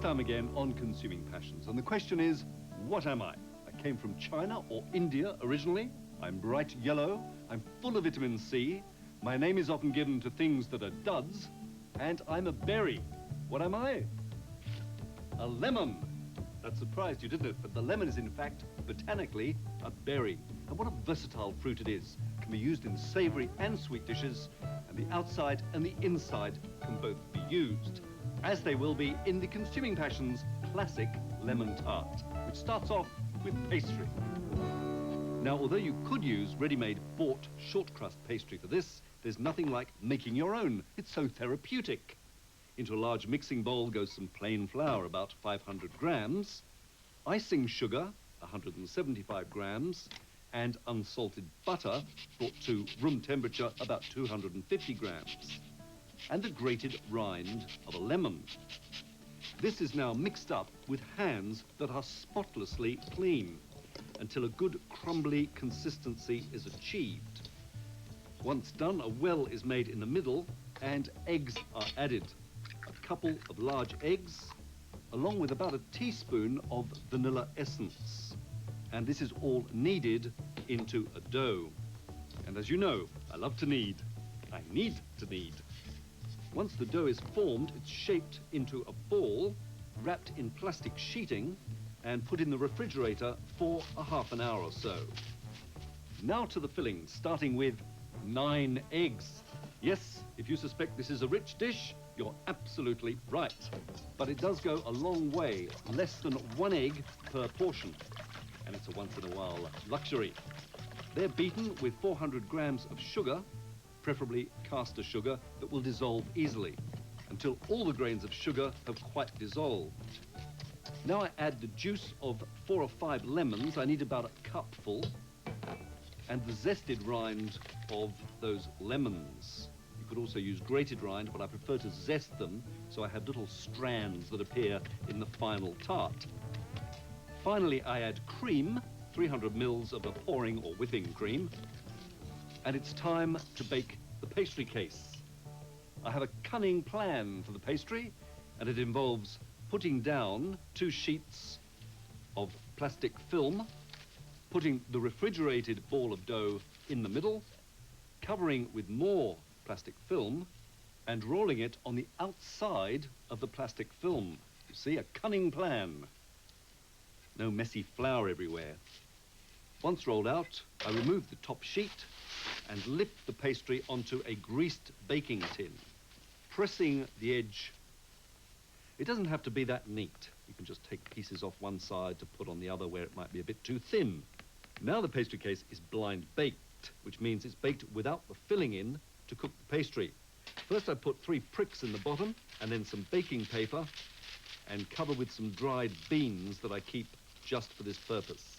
time again on Consuming Passions, and the question is, what am I? I came from China or India originally. I'm bright yellow, I'm full of vitamin C, my name is often given to things that are duds, and I'm a berry. What am I? A lemon. That surprised you, didn't it? But the lemon is in fact, botanically, a berry. And what a versatile fruit it is. It can be used in savoury and sweet dishes, and the outside and the inside can both be used, as they will be in the Consuming Passions classic lemon tart, which starts off with pastry. Now, although you could use ready-made bought short crust pastry for this, there's nothing like making your own. It's so therapeutic. Into a large mixing bowl goes some plain flour, about 500 grams, icing sugar, 175 grams, and unsalted butter, brought to room temperature, about 250 grams, and the grated rind of a lemon. This is now mixed up with hands that are spotlessly clean until a good crumbly consistency is achieved. Once done, a well is made in the middle and eggs are added. A couple of large eggs, along with about a teaspoon of vanilla essence. And this is all kneaded into a dough. And as you know, I love to knead. I need to knead. Once the dough is formed, it's shaped into a ball, wrapped in plastic sheeting, and put in the refrigerator for a half an hour or so. Now to the filling, starting with 9 eggs. Yes, if you suspect this is a rich dish, you're absolutely right. But it does go a long way, less than 1 egg per portion. And it's a once-in-a-while luxury. They're beaten with 400 grams of sugar, preferably caster sugar, that will dissolve easily, until all the grains of sugar have quite dissolved. Now I add the juice of 4 or 5 lemons. I need about a cupful, and the zested rind of those lemons. You could also use grated rind, but I prefer to zest them so I have little strands that appear in the final tart. Finally, I add cream, 300 mils of a pouring or whipping cream, and it's time to bake the pastry case. I have a cunning plan for the pastry, and it involves putting down 2 sheets of plastic film, putting the refrigerated ball of dough in the middle, covering with more plastic film, and rolling it on the outside of the plastic film. You see, a cunning plan. No messy flour everywhere. Once rolled out, I remove the top sheet and lift the pastry onto a greased baking tin, pressing the edge. It doesn't have to be that neat. You can just take pieces off one side to put on the other where it might be a bit too thin. Now the pastry case is blind baked, which means it's baked without the filling in to cook the pastry. First I put 3 pricks in the bottom, and then some baking paper, and cover with some dried beans that I keep just for this purpose.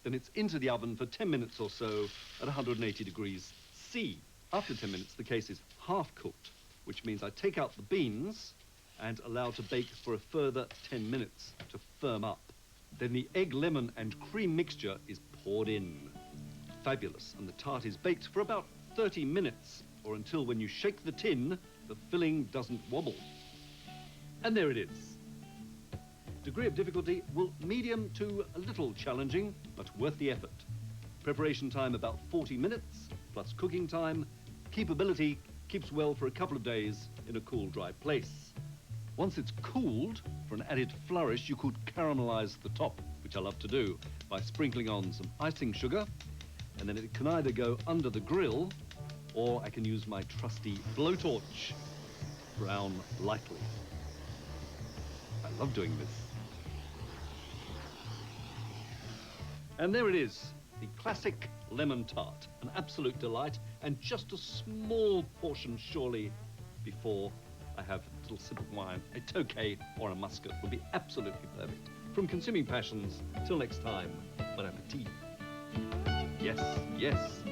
Then it's into the oven for 10 minutes or so at 180 degrees C. After 10 minutes, the case is half cooked, which means I take out the beans and allow to bake for a further 10 minutes to firm up. Then the egg, lemon, and cream mixture is poured in. Fabulous, and the tart is baked for about 30 minutes, or until when you shake the tin, the filling doesn't wobble. And there it is. Degree of difficulty, well, medium to a little challenging, but worth the effort. Preparation time about 40 minutes, plus cooking time. Keepability keeps well for a couple of days in a cool, dry place. Once it's cooled, for an added flourish, you could caramelize the top, which I love to do, by sprinkling on some icing sugar, and then it can either go under the grill, or I can use my trusty blowtorch. Brown lightly. I love doing this. And there it is, the classic lemon tart, an absolute delight, and just a small portion surely before I have a little sip of wine. A Tokay or a muscat would be absolutely perfect. From Consuming Passions, till next time, bon appetit. Yes, yes.